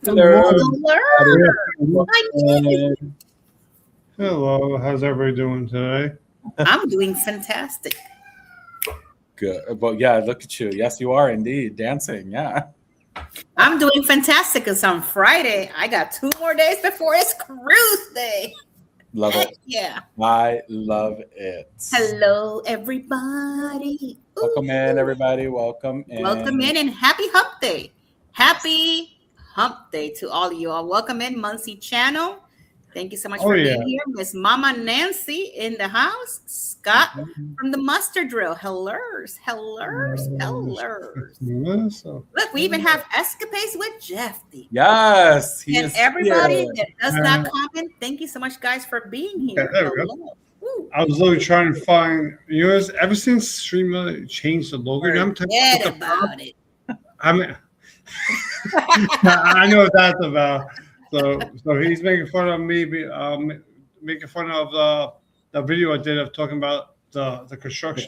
Hello. Hello. Hi, Keith. Hello. How's everybody doing today? I'm doing fantastic. Good. Well, yeah, look at you. Yes, you are indeed dancing. Yeah. I'm doing fantastic because on Friday, I got 2 more days before it's cruise day. Love it. Yeah. I love it. Hello, everybody. Welcome in, everybody. Welcome in. Welcome in and happy hump day. Happy hump day to all of you all. Welcome in, Muncie Channel. Thank you so much for being here. Miss Mama Nancy in the house. Scott from the Mustard Drill. Hellers. Look, we even have escapades with Jeffy. Yes. And everybody that does not comment, thank you so much, guys, for being here. Yeah, there we go. I was literally trying to find, ever since Streamlit changed the logo, forget about it. I mean, I know what that's about. So he's making fun of me, making fun of the video I did of talking about the construction.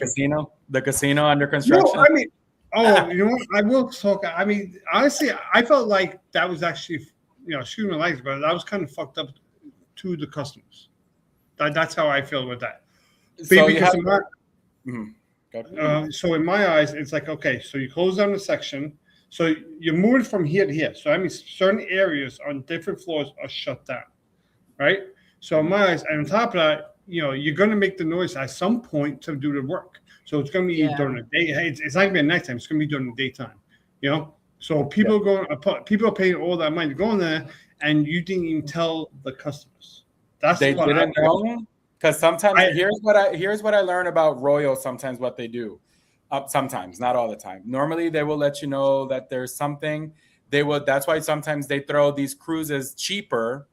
The casino under construction. No, I mean, you know what? I will talk. I mean, honestly, I felt like that was actually, excuse my language, but that was kind of fucked up to the customers. That's how I feel with that. So in my eyes, it's like, okay, so you close down the section. So you're moving from here to here. So that means certain areas on different floors are shut down, right? So in my eyes, and on top of that, you're going to make the noise at some point to do the work. So it's going to be during the day. It's not going to be at nighttime. It's going to be during the daytime, So people are paying all that money to go in there, and you didn't even tell the customers. They didn't know, because sometimes here's what I learned about Royal. Sometimes what they do. Sometimes, not all the time. Normally, they will let you know that there's something. That's why sometimes they throw these cruises cheaper.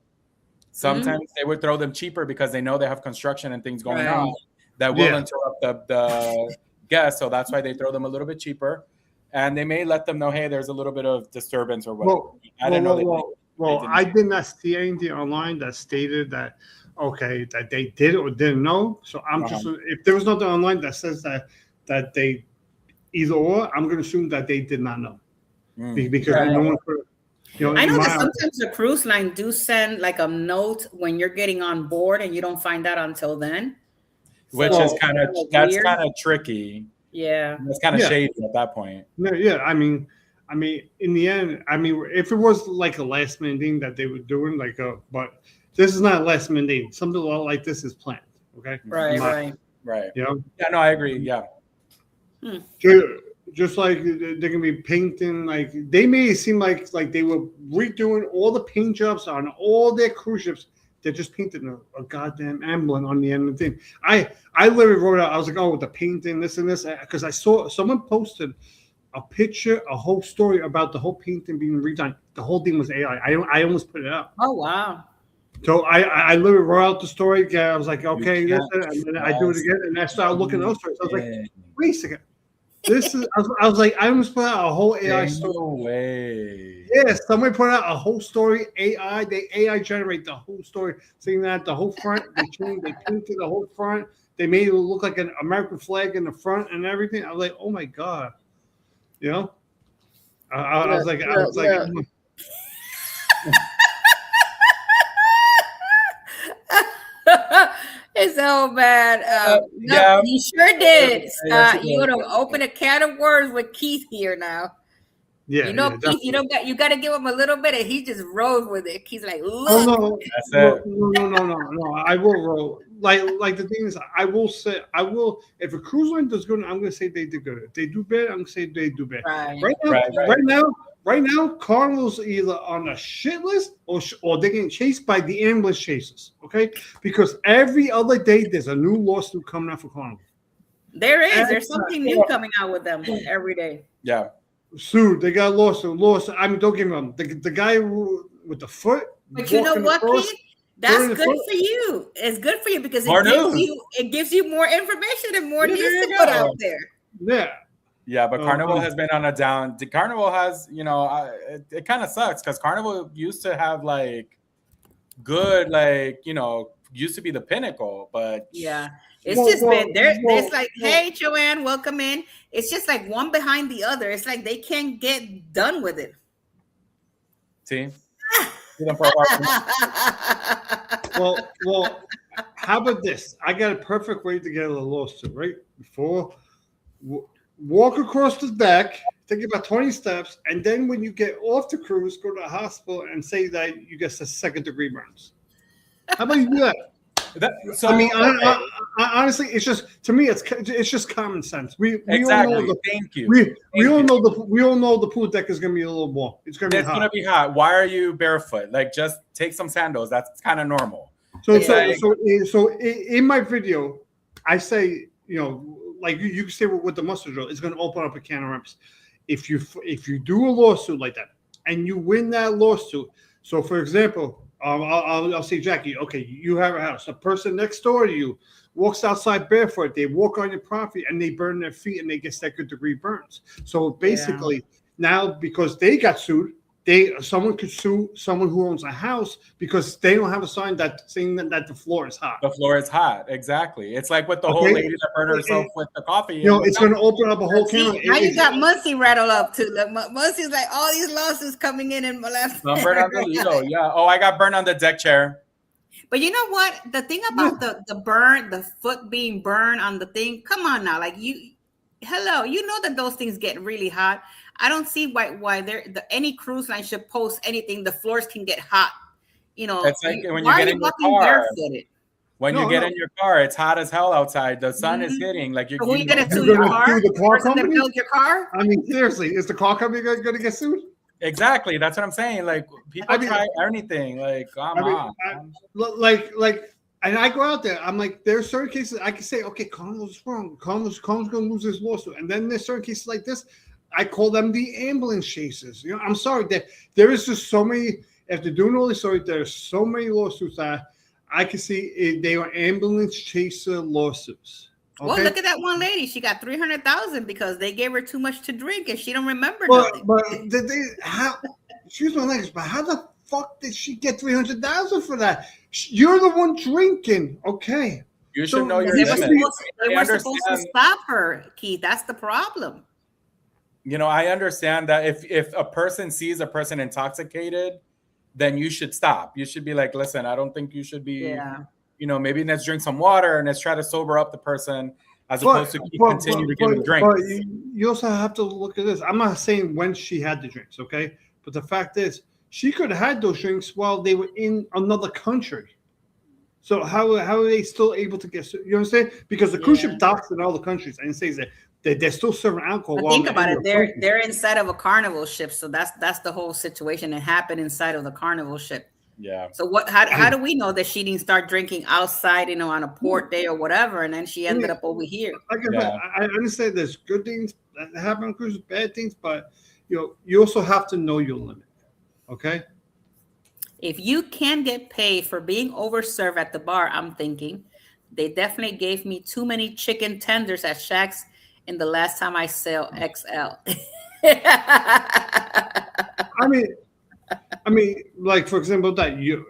Sometimes they would throw them cheaper because they know they have construction and things going on that will interrupt the guests. So that's why they throw them a little bit cheaper. And they may let them know, hey, there's a little bit of disturbance or whatever. I did not see anything online that stated that, that they did or didn't know. So I'm just, if there was nothing online that says that they either or, I'm going to assume that they did not know because no one could. I know that sometimes the cruise line do send like a note when you're getting on board, and you don't find out until then, which is kind of tricky. Yeah, it's kind of shady at that point. No, yeah, I mean, in the end, if it was like a last minute thing that they were doing, but this is not a last minute thing. Something like this is planned. Okay, right. Yeah, no, I agree. Yeah. Just like they're gonna be painting, like they made it seem like they were redoing all the paint jobs on all their cruise ships. They're just painting a goddamn emblem on the end of the thing. I literally wrote out. I was like, oh, the painting, this and this, because I saw someone posted a picture, a whole story about the whole painting being redone. The whole thing was AI. I almost put it out. Oh wow. So I literally wrote out the story. I was like, okay, and then I do it again, and I started looking at those stories. I was like, wait a second. This is. I was like, I almost put out a whole AI story. No way. Yes, somebody put out a whole story. They AI generate the whole story, saying that the whole front they painted the whole front. They made it look like an American flag in the front and everything. I was like, oh my god, I was like. It's so bad. No, you sure did. You would have opened a can of worms with Keith here now. Yeah, Keith, you got to give him a little bit, and he just rode with it. He's like, look. Oh, no. I will roll. Like the thing is, I will say, if a cruise line does good, I'm going to say they did good. If they do bad, I'm going to say they do bad. Right now, Carnival's either on a shit list or they're getting chased by the ambulance chasers. Okay, because every other day there's a new lawsuit coming out for Carnival. There is. There's something new coming out with them every day. Yeah. Sued. They got lost. I mean, don't get me wrong. The guy with the foot. But you know what, Keith? That's good for you. It's good for you because it gives you more information and more news to put out there. Yeah. Yeah, but Carnival has been on a down. Carnival has, it kind of sucks because Carnival used to have good, used to be the pinnacle, but yeah, it's just been there. It's like, hey, Joanne, welcome in. It's just like one behind the other. It's like they can't get done with it. See, Well, how about this? I got a perfect way to get a lawsuit, right? Walk across the deck, take about 20 steps, and then when you get off the cruise, go to the hospital and say that you get a second-degree burns. How about you do that? Honestly, it's just, to me, it's just common sense. We exactly. all know Thank you. We all know the pool deck is going to be a little warm. It's going to be hot. Why are you barefoot? Like, just take some sandals. That's kind of normal. So in my video, I say, like you can say with the mustard drill, it's going to open up a can of worms. If you do a lawsuit like that and you win that lawsuit, so for example. I'll say, Jackie, okay, you have a house. A person next door to you walks outside barefoot. They walk on your property and they burn their feet and they get second-degree burns. So basically, now because they got sued, someone could sue someone who owns a house because they don't have a sign saying that the floor is hot. The floor is hot, exactly. It's like with the whole lady that burned herself with the coffee. It's going to open up a whole can. Now you got Muncie rattled up too. Like, Muncie's like, all these lawsuits coming in my last. Burn on the Lido, yeah. Oh, I got burned on the deck chair. But you know what? The thing about the foot being burned on the thing. Come on now, like you know that those things get really hot. I don't see why any cruise line should post anything. The floors can get hot. It's like when you get in your car. Barefooted? When you get in your car, it's hot as hell outside. The sun is hitting. Like who are you going to sue your car? The car company? That built your car? I mean, seriously, is the car company going to get sued? Exactly. That's what I'm saying. Like people try anything. Like come on. And I go out there. I'm like, there's certain cases I can say, okay, Carlos is wrong. Carlos going to lose his lawsuit. And then there's certain cases like this. I call them the ambulance chasers. I'm sorry that there is just so many. After doing all this, there's so many lawsuits that I can see they are ambulance chaser lawsuits. Okay? Well, look at that one lady. She got $300,000 because they gave her too much to drink and she don't remember nothing. But excuse my language, but how the fuck did she get $300,000 for that? You're the one drinking, okay? You should know your limit. They were supposed to stop her, Keith. That's the problem. I understand that if a person sees a person intoxicated, then you should stop. You should be like, listen, I don't think you should be, maybe let's drink some water and let's try to sober up the person as opposed to continue to give them drinks. But you also have to look at this. I'm not saying when she had the drinks, okay? But the fact is, she could have had those drinks while they were in another country. So how are they still able to get, you know what I'm saying? Because the cruise ship docks in all the countries and it says that they're still serving alcohol. But think about it. They're inside of a Carnival ship, so that's the whole situation that happened inside of the Carnival ship. Yeah. So how do we know that she didn't start drinking outside, on a port day or whatever, and then she ended up over here? I understand there's good things that happen on cruises, bad things, but you also have to know your limit. Okay. If you can get paid for being overserved at the bar, I'm thinking they definitely gave me too many chicken tenders at Shaq's. In the last time I sell XL. I mean, like for example, that you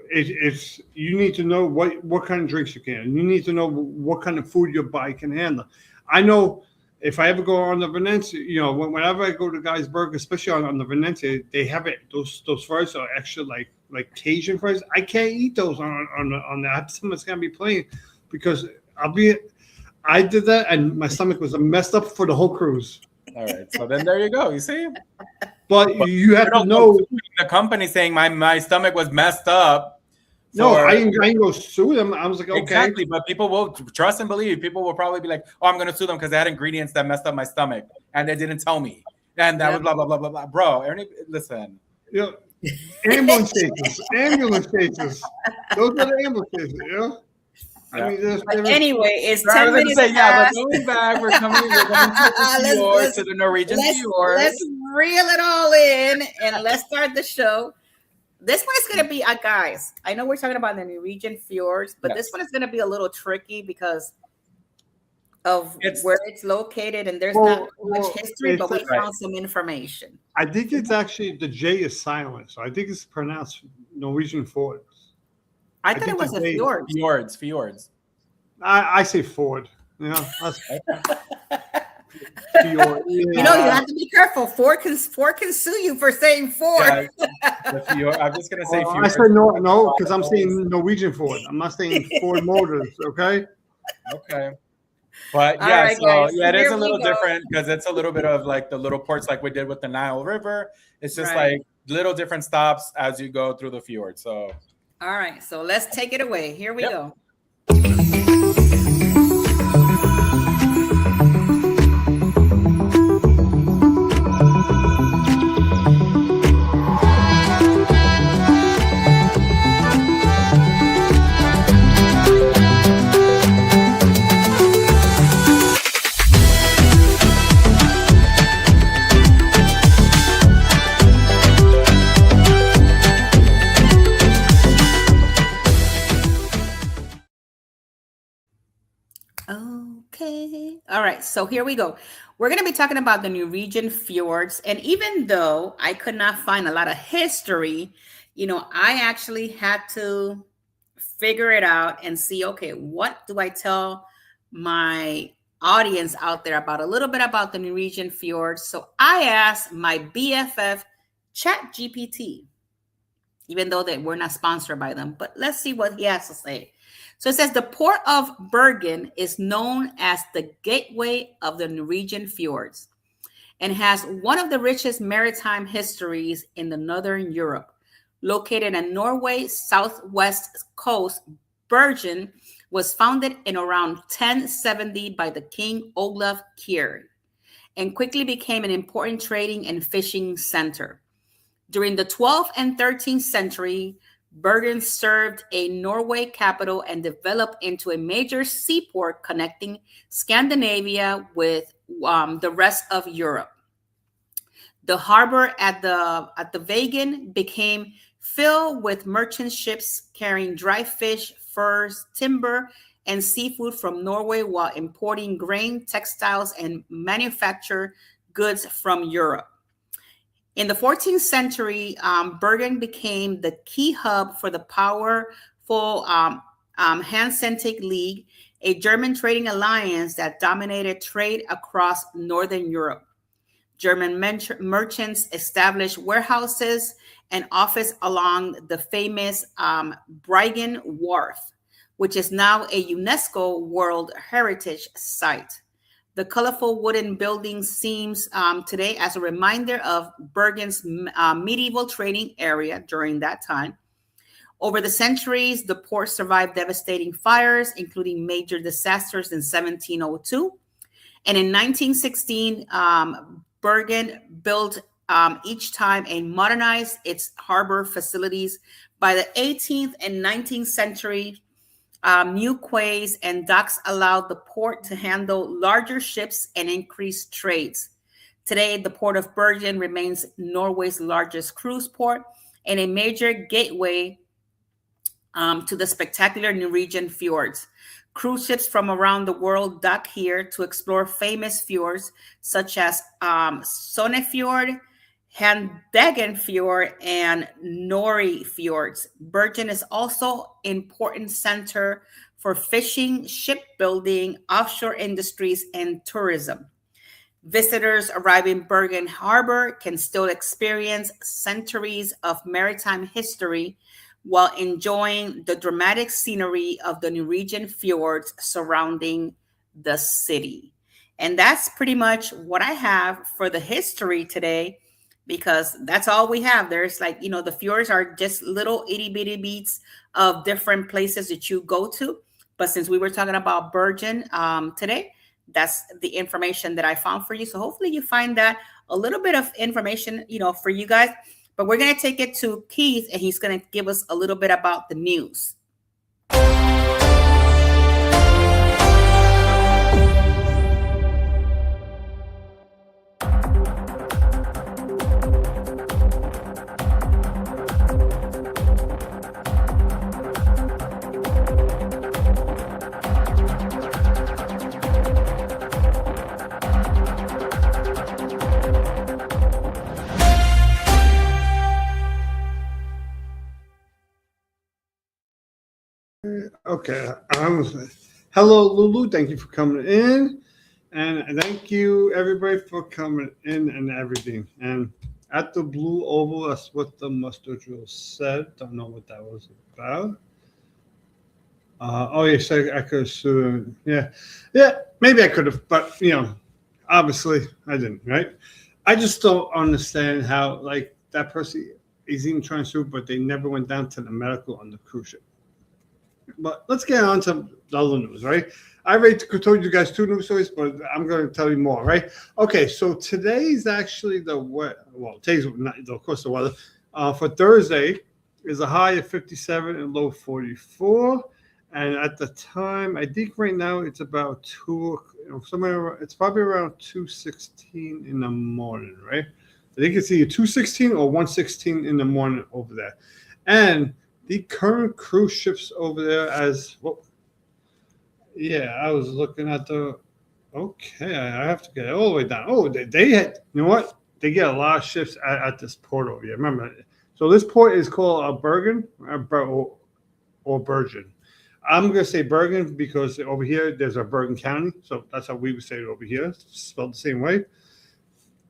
need to know what kind of drinks you can. You need to know what kind of food your body can handle. I know if I ever go on the Venezia, whenever I go to Guy's Burger, especially on the Venezia, they have it. Those fries are extra like Cajun fries. I can't eat those on the. Someone's gonna be playing because I did that, and my stomach was messed up for the whole cruise. All right, so then there you go. You see, but you have to know the company saying my stomach was messed up. No, I ain't go sue them. I was like, okay, exactly. But people will trust and believe. People will probably be like, "Oh, I'm going to sue them because they had ingredients that messed up my stomach, and they didn't tell me." And that was blah blah blah blah blah. Bro, listen. Ambulance chasers. Those are the ambulance chasers. I mean, anyway, it's 10 minutes. But going back, we're going to the Norwegian Fjords. Let's reel it all in and let's start the show. This one is going to be, guys, I know we're talking about the Norwegian Fjords, but this one is going to be a little tricky because of where it's located, and there's not much history, but we found some information. I think it's actually, the J is silent, so I think it's pronounced Norwegian Fjords. I thought it was a Fjords. I say Ford. Fjord. You know, you have to be careful. Ford can sue you for saying Ford. Yeah, the fjord. I'm just gonna say fjord. I said no, because I'm saying Norwegian Ford. I'm not saying Ford Motors. Okay. Okay. But All yeah, right, so guys, yeah, it is here a we little go. different because it's a little bit of like the little ports like we did with the Nile River. It's just Right. like little different stops as you go through the fjord. So all right, so let's take it away. Here we go. Okay. All right. So here we go. We're going to be talking about the Norwegian fjords. And even though I could not find a lot of history, you know, I actually had to figure it out and see, okay, what do I tell my audience out there about a little bit about the Norwegian fjords? So I asked my BFF ChatGPT, even though we're not sponsored by them, but let's see what he has to say. So it says the port of Bergen is known as the gateway of the Norwegian fjords and has one of the richest maritime histories in the Northern Europe. Located on Norway's southwest coast, Bergen was founded in around 1070 by the King Olaf Kjær and quickly became an important trading and fishing center. During the 12th and 13th century, Bergen served a Norway capital and developed into a major seaport connecting Scandinavia with the rest of Europe. The harbor at the Vagan became filled with merchant ships carrying dry fish, furs, timber, and seafood from Norway while importing grain, textiles, and manufactured goods from Europe. In the 14th century, Bergen became the key hub for the powerful Hanseatic League, a German trading alliance that dominated trade across Northern Europe. German merchants established warehouses and offices along the famous Bryggen Wharf, which is now a UNESCO World Heritage Site. The colorful wooden building seems today as a reminder of Bergen's medieval trading area during that time. Over the centuries, the port survived devastating fires, including major disasters in 1702. And in 1916, Bergen built each time and modernized its harbor facilities. By the 18th and 19th century, new quays and docks allowed the port to handle larger ships and increase trades. Today, the Port of Bergen remains Norway's largest cruise port and a major gateway to the spectacular Norwegian fjords. Cruise ships from around the world dock here to explore famous fjords such as Sonnefjord, Handagen Fjord, and Nori Fjords. Bergen is also an important center for fishing, shipbuilding, offshore industries, and tourism. Visitors arriving in Bergen Harbor can still experience centuries of maritime history while enjoying the dramatic scenery of the Norwegian fjords surrounding the city. And that's pretty much what I have for the history today, because that's all we have. There's like, you know, the fjords are just little itty bitty beats of different places that you go to. But since we were talking about Bergen today, that's the information that I found for you. So hopefully you find that a little bit of information, you know, for you guys. But we're going to take it to Keith, and he's going to give us a little bit about the news. Okay. Hello, Lulu. Thank you for coming in. And thank you, everybody, for coming in and everything. And at the Blue Oval, that's what the muster drill said. Don't know what that was about. Yes, I could have. Yeah, maybe I could have, but obviously I didn't. Right? I just don't understand how that person is even trying to sue, but they never went down to the medical on the cruise ship. But let's get on to the other news, right? I already told you guys 2 news stories, but I'm going to tell you more, right? Okay, so today's actually today's not, of course, the weather. For Thursday is a high of 57 and low 44. And at the time, I think right now it's about it's probably around 2:16 in the morning, right? I think it's either 2:16 or 1:16 in the morning over there. And the current cruise ships over there I was looking at okay, I have to get it all the way down. Oh, they had, you know what? They get a lot of ships at this port over here. Remember, so this port is called Bergen or Bergen. I'm going to say Bergen because over here there's a Bergen County. So that's how we would say it over here. It's spelled the same way.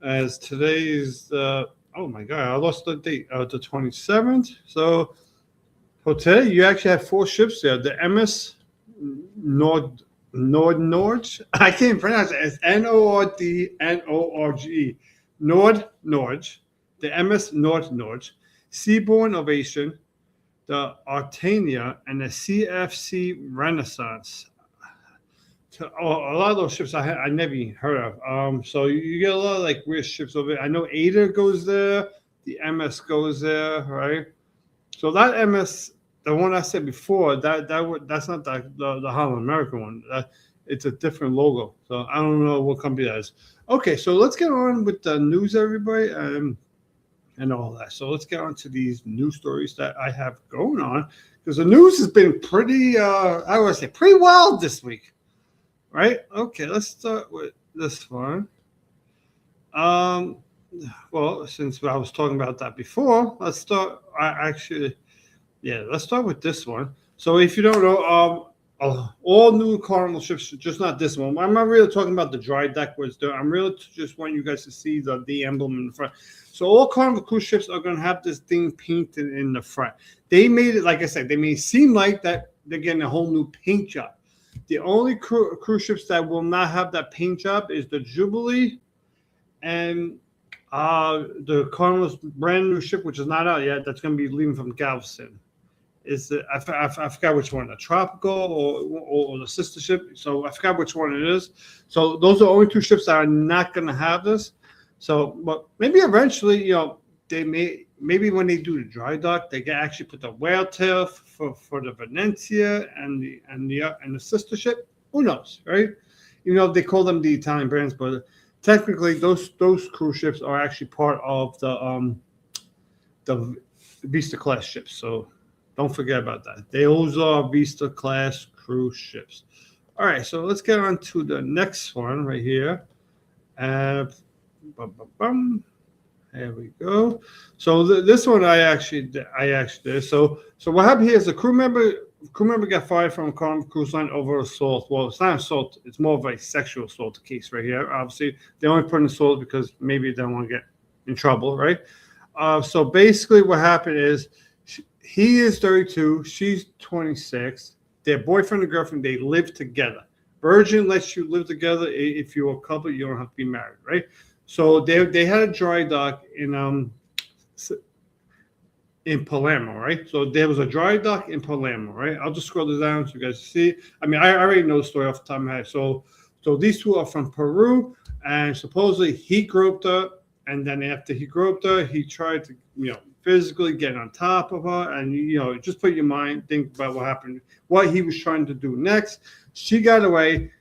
As today's, oh my God, I lost the date, the 27th. So today you actually have 4 ships there. The MS Nord. I can't pronounce it. It's Nordnorge. Nordnorge. The MS Nordnorge. Seaborn Ovation. The Artania and the CFC Renaissance. A lot of those ships I never even heard of. So you get a lot of weird ships over there. I know Ada goes there. The MS goes there, right? So that MS, the one I said before, that's not the Holland American one. It's a different logo. So I don't know what company that is. Okay, so let's get on with the news, everybody. And all that. So let's get on to these news stories that I have going on, because the news has been pretty pretty wild this week, right? Okay, let's start with this one. Well, since I was talking about that before, let's start. Let's start with this one. So if you don't know, all new Carnival ships, just not this one. I'm not really talking about the dry deck was there. I'm really just want you guys to see the emblem in the front. So all Carnival cruise ships are going to have this thing painted in the front. They made it, like I said, they may seem like that they're getting a whole new paint job. The only cruise ships that will not have that paint job is the Jubilee and the Carnival's brand new ship, which is not out yet. That's going to be leaving from Galveston. I forgot which one, the Tropical or the sister ship. So I forgot which one it is. So those are the only 2 ships that are not going to have this. So, but maybe eventually, they maybe when they do the dry dock, they can actually put the whale tail for the Venezia and the sister ship. Who knows, right? They call them the Italian brands, but technically those cruise ships are actually part of the Vista class ships. So don't forget about that. Those are Vista class cruise ships. All right, so let's get on to the next one right here. There we go. So this one I actually did. So what happened here is the crew member got fired from a Carnival Cruise Line over assault. Well, it's not assault. It's more of a sexual assault case right here. Obviously, they only put in assault because maybe they don't want to get in trouble, right? So basically what happened is he is 32. She's 26. Their boyfriend and girlfriend, they live together. Virgin lets you live together. If you're a couple, you don't have to be married, right? So they had a dry dock in Palermo, right? So there was a dry dock in Palermo, right? I'll just scroll this down so you guys see. I mean, I already know the story off the top of my head. So these 2 are from Peru, and supposedly he groped her, and then after he groped her, he tried to, physically get on top of her, and just put your mind, think about what happened, what he was trying to do next. She got away.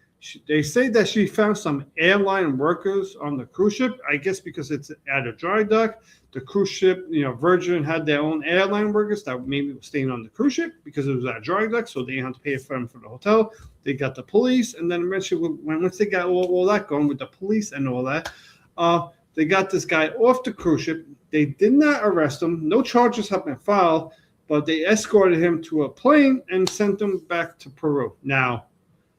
They say that she found some airline workers on the cruise ship. I guess because it's at a dry dock, the cruise ship, Virgin had their own airline workers that maybe were staying on the cruise ship because it was at a dry dock, so they didn't have to pay for them for the hotel. They got the police, and then eventually, once they got all that going with the police and all that, they got this guy off the cruise ship. They did not arrest him. No charges have been filed, but they escorted him to a plane and sent him back to Peru. Now,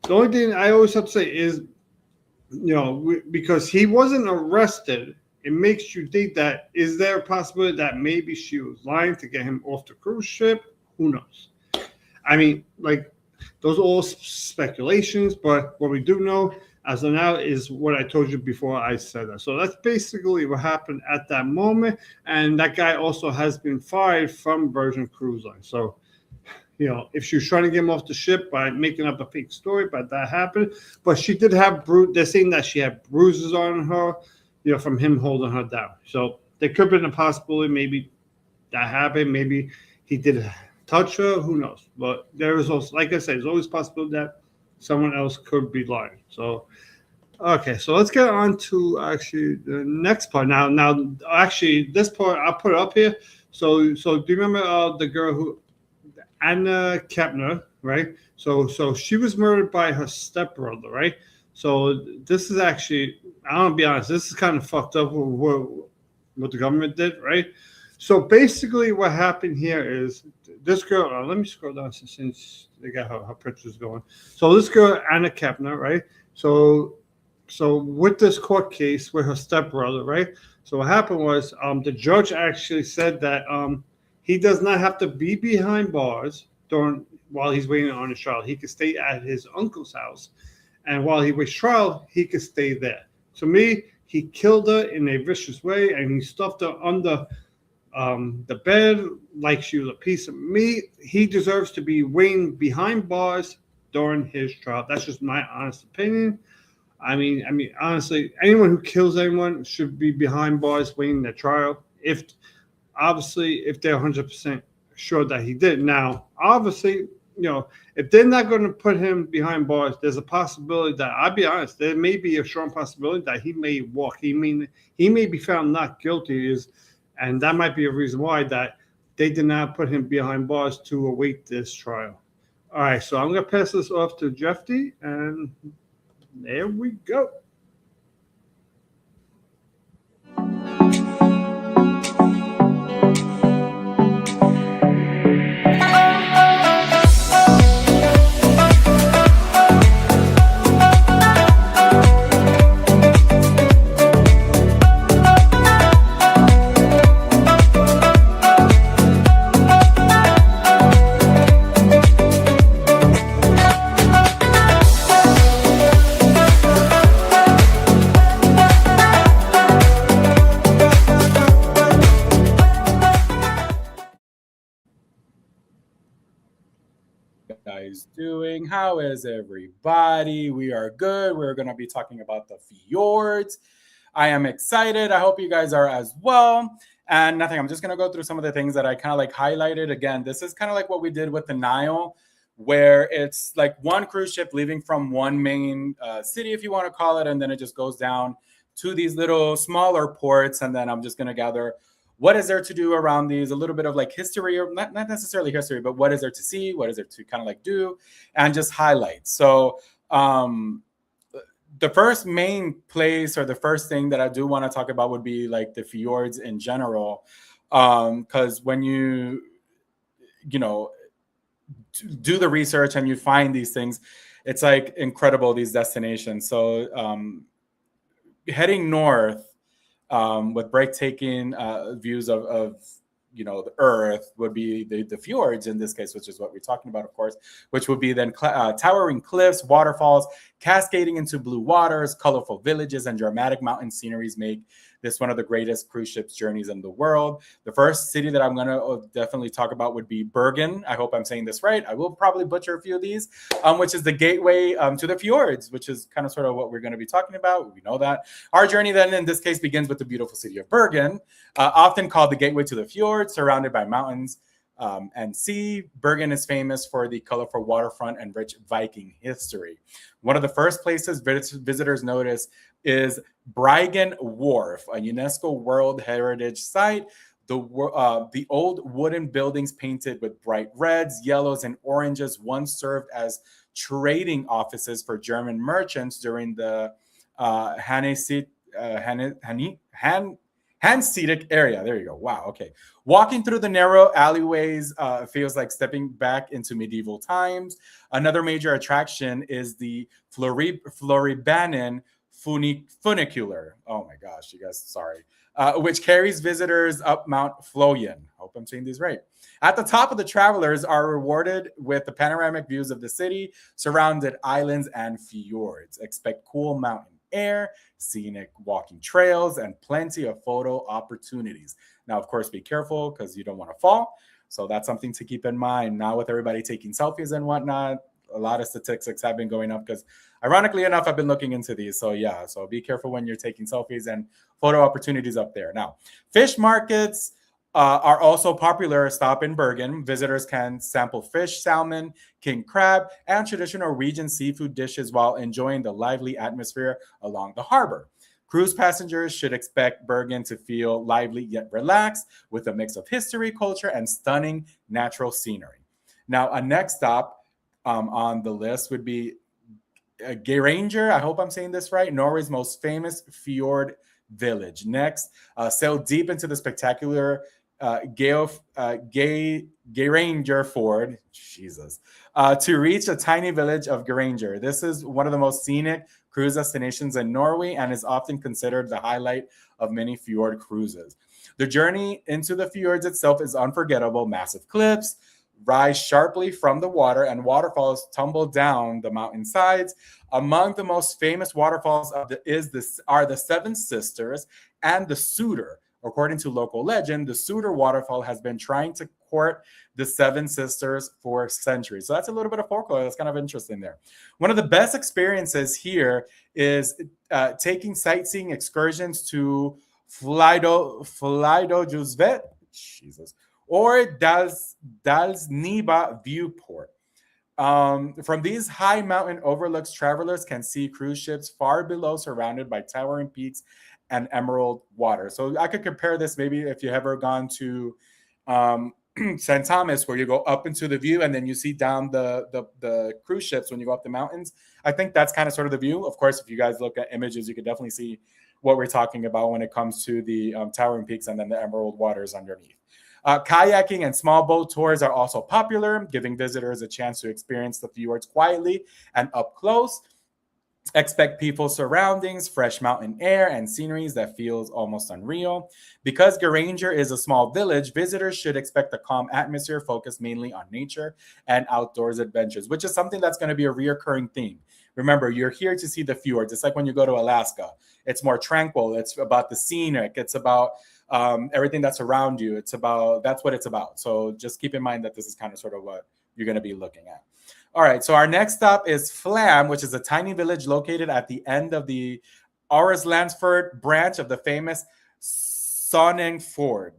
the only thing I always have to say is because he wasn't arrested, it makes you think that is there a possibility that maybe she was lying to get him off the cruise ship? Who knows? I mean, like, those are all speculations, but what we do know as of now is what I told you before I said that. So that's basically what happened at that moment. And that guy also has been fired from Virgin Cruise Line. So, if she was trying to get him off the ship by making up a fake story, but that happened. But she did have they're saying that she had bruises on her, from him holding her down. So there could have been a possibility maybe that happened. Maybe he did touch her. Who knows? But there is also, like I said, there's always possible that someone else could be lying. So, okay, so let's get on to actually the next part. Now, actually, this part I'll put it up here. So do you remember the girl who, Anna Kepner, right? So she was murdered by her stepbrother, right? So this is actually, I want to be honest, this is kind of fucked up what the government did, right? So basically what happened here is this girl, let me scroll down since they got her pictures going. So this girl, Anna Kepner, right? So with this court case with her stepbrother, right? So what happened was the judge actually said that he does not have to be behind bars while he's waiting on his trial. He could stay at his uncle's house, and while he waits trial, he could stay there. To me, he killed her in a vicious way, and he stuffed her under the bed like she was a piece of meat. He deserves to be waiting behind bars during his trial. That's just my honest opinion. I mean, honestly, anyone who kills anyone should be behind bars waiting their trial. If they're 100% sure that he did. Now, obviously, if they're not going to put him behind bars, there's a possibility that, I'll be honest, there may be a strong possibility that he may walk. He may be found not guilty, and that might be a reason why that they did not put him behind bars to await this trial. All right, so I'm going to pass this off to Jeffy, and there we go. Guys doing? How is everybody? We are good. We're going to be talking about the fjords. I am excited. I hope you guys are as well. And nothing, I'm just going to go through some of the things that I kind of like highlighted. Again, this is kind of like what we did with the Nile, where it's like one cruise ship leaving from one main city, if you want to call it, and then it just goes down to these little smaller ports. And then I'm just going to gather what is there to do around these, a little bit of like history, or not necessarily history, but what is there to see, what is there to kind of like do, and just highlight. So the first main place, or the first thing that I do want to talk about, would be like the fjords in general. Because when you do the research and you find these things, it's like incredible, these destinations. So heading north, with breathtaking views of the earth, would be the fjords in this case, which is what we're talking about, of course, which would be then towering cliffs, waterfalls, cascading into blue waters, colorful villages, and dramatic mountain sceneries make this one of the greatest cruise ships journeys in the world. The first city that I'm going to definitely talk about would be Bergen. I hope I'm saying this right. I will probably butcher a few of these, which is the gateway to the fjords, which is kind of sort of what we're going to be talking about. We know that. Our journey then in this case begins with the beautiful city of Bergen, often called the gateway to the fjords, surrounded by mountains and sea. Bergen is famous for the colorful waterfront and rich Viking history. One of the first places visitors notice is Bryggen Wharf, a UNESCO World Heritage Site. The old wooden buildings painted with bright reds, yellows, and oranges once served as trading offices for German merchants during the Hanseatic area. There you go. Wow. Okay. Walking through the narrow alleyways feels like stepping back into medieval times. Another major attraction is the Floribanen funicular. Oh my gosh, you guys, sorry. Which carries visitors up Mount Floyen. Hope I'm saying these right. At the top of the travelers are rewarded with the panoramic views of the city, surrounded islands and fjords. Expect cool mountain air, scenic walking trails, and plenty of photo opportunities. Now, of course, be careful because you don't want to fall. So that's something to keep in mind. Now, with everybody taking selfies and whatnot, a lot of statistics have been going up because, ironically enough, I've been looking into these. So yeah, so be careful when you're taking selfies and photo opportunities up there. Now, fish markets are also popular stop in Bergen. Visitors can sample fish, salmon, king crab, and traditional Norwegian seafood dishes while enjoying the lively atmosphere along the harbor. Cruise passengers should expect Bergen to feel lively yet relaxed with a mix of history, culture, and stunning natural scenery. Now, a next stop on the list would be Geiranger. I hope I'm saying this right. Norway's most famous fjord village. Next, sail deep into the spectacular Geiranger Ford, Jesus, to reach a tiny village of Geiranger. This is one of the most scenic cruise destinations in Norway and is often considered the highlight of many fjord cruises. The journey into the fjords itself is unforgettable. Massive cliffs rise sharply from the water and waterfalls tumble down the mountainsides. Among the most famous waterfalls are the Seven Sisters and the Suder. According to local legend, the Suder waterfall has been trying to court the Seven Sisters for centuries. So that's a little bit of folklore. That's kind of interesting there. One of the best experiences here is taking sightseeing excursions to Flydo Jesus, or Dalsniba Viewport. From these high mountain overlooks, travelers can see cruise ships far below, surrounded by towering peaks and emerald water. So I could compare this maybe if you ever gone to St. Thomas, where you go up into the view and then you see down the cruise ships when you go up the mountains. I think that's kind of sort of the view. Of course, if you guys look at images, you could definitely see what we're talking about when it comes to the towering peaks and then the emerald waters underneath. Kayaking and small boat tours are also popular, giving visitors a chance to experience the fjords quietly and up close. Expect peaceful surroundings, fresh mountain air, and sceneries that feels almost unreal. Because Geiranger is a small village, visitors should expect a calm atmosphere focused mainly on nature and outdoors adventures, which is something that's going to be a reoccurring theme. Remember, you're here to see the fjords. It's like when you go to Alaska. It's more tranquil. It's about the scenic. It's about everything that's around you. That's what it's about. So just keep in mind that this is kind of sort of what you're going to be looking at. All right, so our next stop is Flam, which is a tiny village located at the end of the Aurlandsfjord branch of the famous Sonningfjord,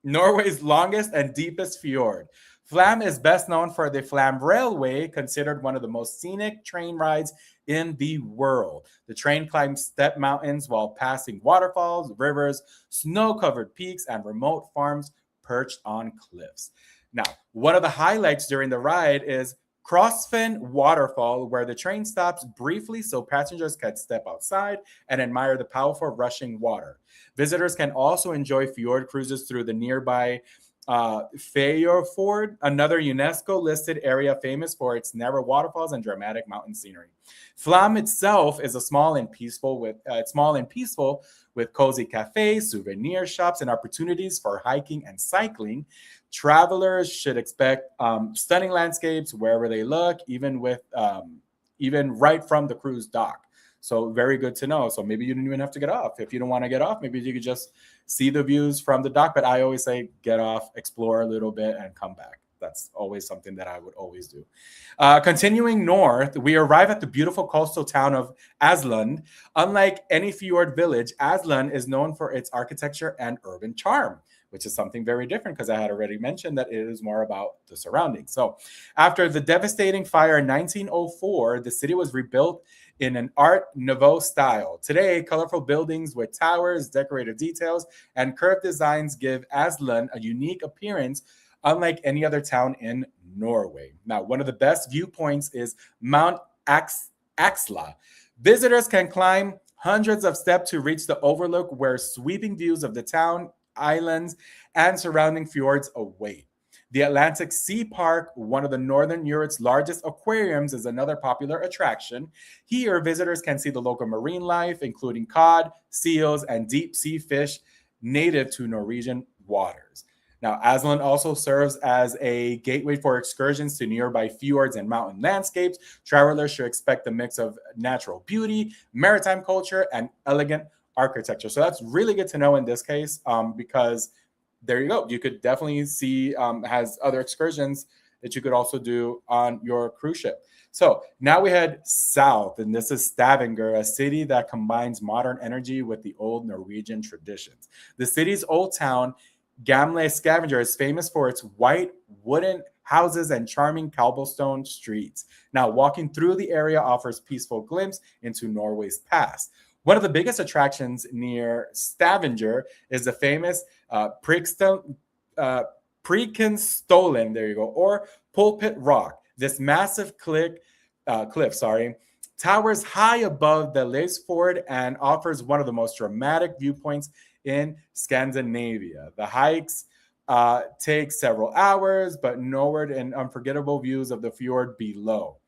Norway's longest and deepest fjord. Flam is best known for the Flam Railway, considered one of the most scenic train rides in the world. The train climbs steep mountains while passing waterfalls, rivers, snow-covered peaks, and remote farms perched on cliffs. Now, one of the highlights during the ride is Crossfin Waterfall, where the train stops briefly so passengers can step outside and admire the powerful rushing water. Visitors can also enjoy fjord cruises through the nearby Fjordfjord, another UNESCO-listed area famous for its narrow waterfalls and dramatic mountain scenery. Flam itself is small and peaceful with cozy cafes, souvenir shops, and opportunities for hiking and cycling. Travelers should expect stunning landscapes wherever they look, even right from the cruise dock. So very good to know. So maybe you don't even have to get off. If you don't want to get off, maybe you could just see the views from the dock. But I always say get off, explore a little bit, and come back. That's always something that I would always do. Continuing north, we arrive at the beautiful coastal town of Asland. Unlike any fjord village, Asland is known for its architecture and urban charm, which is something very different because I had already mentioned that it is more about the surroundings. So after the devastating fire in 1904, the city was rebuilt in an Art Nouveau style. Today, colorful buildings with towers, decorative details, and curved designs give Asland a unique appearance, unlike any other town in Norway. Now, one of the best viewpoints is Mount Axla. Visitors can climb hundreds of steps to reach the overlook, where sweeping views of the town, islands, and surrounding fjords await. The Atlantic Sea Park, one of the Northern Europe's largest aquariums, is another popular attraction. Here, visitors can see the local marine life, including cod, seals, and deep sea fish native to Norwegian waters. Now, Aslan also serves as a gateway for excursions to nearby fjords and mountain landscapes. Travelers should expect a mix of natural beauty, maritime culture, and elegant architecture. So that's really good to know in this case, because there you go. You could definitely see has other excursions that you could also do on your cruise ship. So now we head south, and this is Stavanger, a city that combines modern energy with the old Norwegian traditions. The city's old town, Gamle Stavanger, is famous for its white wooden houses and charming cobblestone streets. Now, walking through the area offers peaceful glimpse into Norway's past. One of the biggest attractions near Stavanger is the famous Prekenstolen, there you go, or Pulpit Rock. This massive cliff, towers high above the Leisfjord and offers one of the most dramatic viewpoints in Scandinavia. The hikes take several hours, but northward and unforgettable views of the fjord below.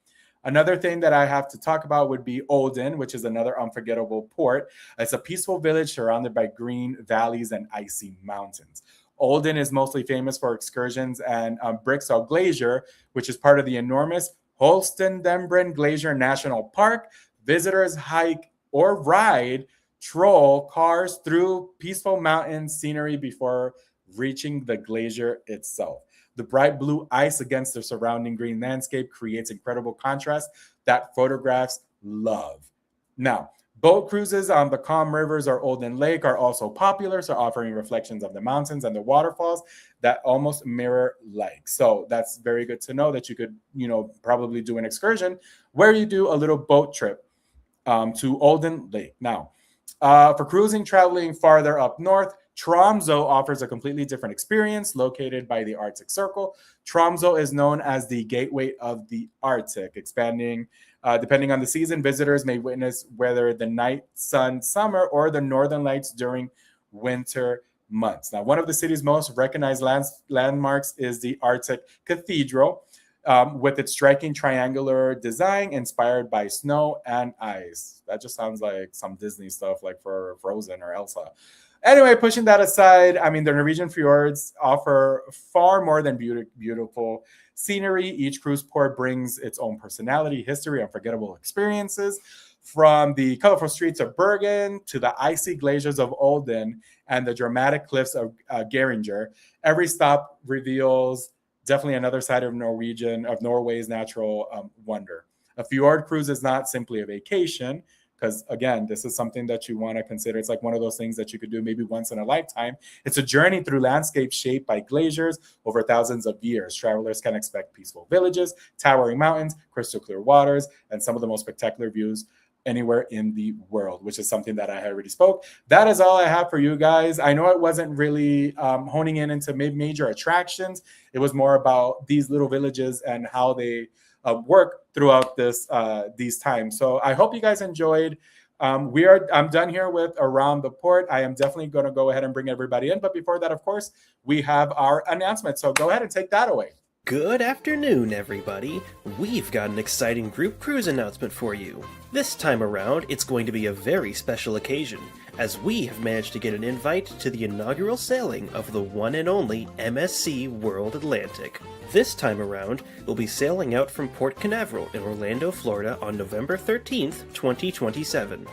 Another thing that I have to talk about would be Olden, which is another unforgettable port. It's a peaceful village surrounded by green valleys and icy mountains. Olden is mostly famous for excursions and Briksdal Glacier, which is part of the enormous Holstendembren Glacier National Park. Visitors hike or ride troll cars through peaceful mountain scenery before reaching the glacier itself. The bright blue ice against the surrounding green landscape creates incredible contrast that photographs love. Now, boat cruises on the calm rivers or Olden Lake are also popular, so offering reflections of the mountains and the waterfalls that almost mirror lakes. So that's very good to know that you could, probably do an excursion where you do a little boat trip to Olden Lake. Now, for cruising traveling farther up north, Tromsø offers a completely different experience. Located by the Arctic Circle, Tromsø is known as the gateway of the Arctic. Expanding, depending on the season, visitors may witness whether the night sun summer or the northern lights during winter months. Now, one of the city's most recognized landmarks is the Arctic Cathedral, with its striking triangular design inspired by snow and ice. That just sounds like some Disney stuff, like for Frozen or Elsa. Anyway, pushing that aside, the Norwegian fjords offer far more than beautiful scenery. Each cruise port brings its own personality, history, unforgettable experiences. From the colorful streets of Bergen to the icy glaciers of Olden and the dramatic cliffs of Geringer, every stop reveals definitely another side of Norway's natural wonder. A fjord cruise is not simply a vacation, because again, this is something that you want to consider. It's like one of those things that you could do maybe once in a lifetime. It's a journey through landscapes shaped by glaciers over thousands of years. Travelers can expect peaceful villages, towering mountains, crystal clear waters, and some of the most spectacular views anywhere in the world, which is something that I already spoke. That is all I have for you guys. I know it wasn't really honing in into major attractions. It was more about these little villages and how they work throughout these times. So I hope you guys enjoyed. I'm done here with Around the Port. I am definitely going to go ahead and bring everybody in. But before that, of course, we have our announcement. So go ahead and take that away. Good afternoon, everybody. We've got an exciting group cruise announcement for you. This time around, it's going to be a very special occasion, as we have managed to get an invite to the inaugural sailing of the one and only MSC World Atlantic. This time around, we'll be sailing out from Port Canaveral in Orlando, Florida on November 13th, 2027.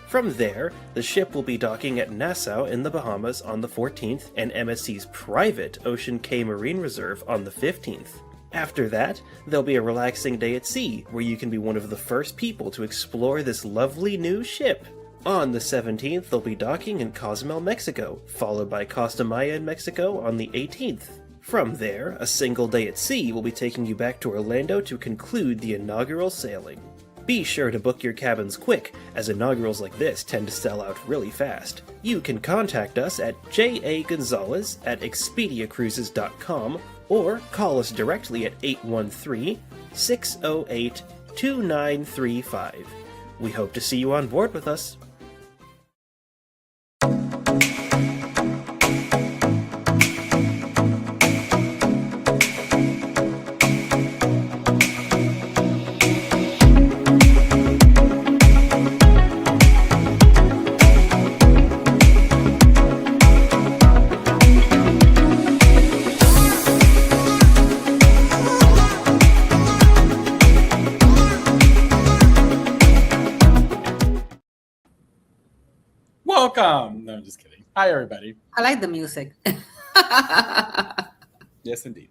From there, the ship will be docking at Nassau in the Bahamas on the 14th and MSC's private Ocean Cay Marine Reserve on the 15th. After that, there'll be a relaxing day at sea where you can be one of the first people to explore this lovely new ship. On the 17th, they'll be docking in Cozumel, Mexico, followed by Costa Maya in Mexico on the 18th. From there, a single day at sea will be taking you back to Orlando to conclude the inaugural sailing. Be sure to book your cabins quick, as inaugurals like this tend to sell out really fast. You can contact us at jagonzalez@expediacruises.com or call us directly at 813-608-2935. We hope to see you on board with us. welcome. No, I'm just kidding. Hi, everybody. I like the music. Yes, indeed.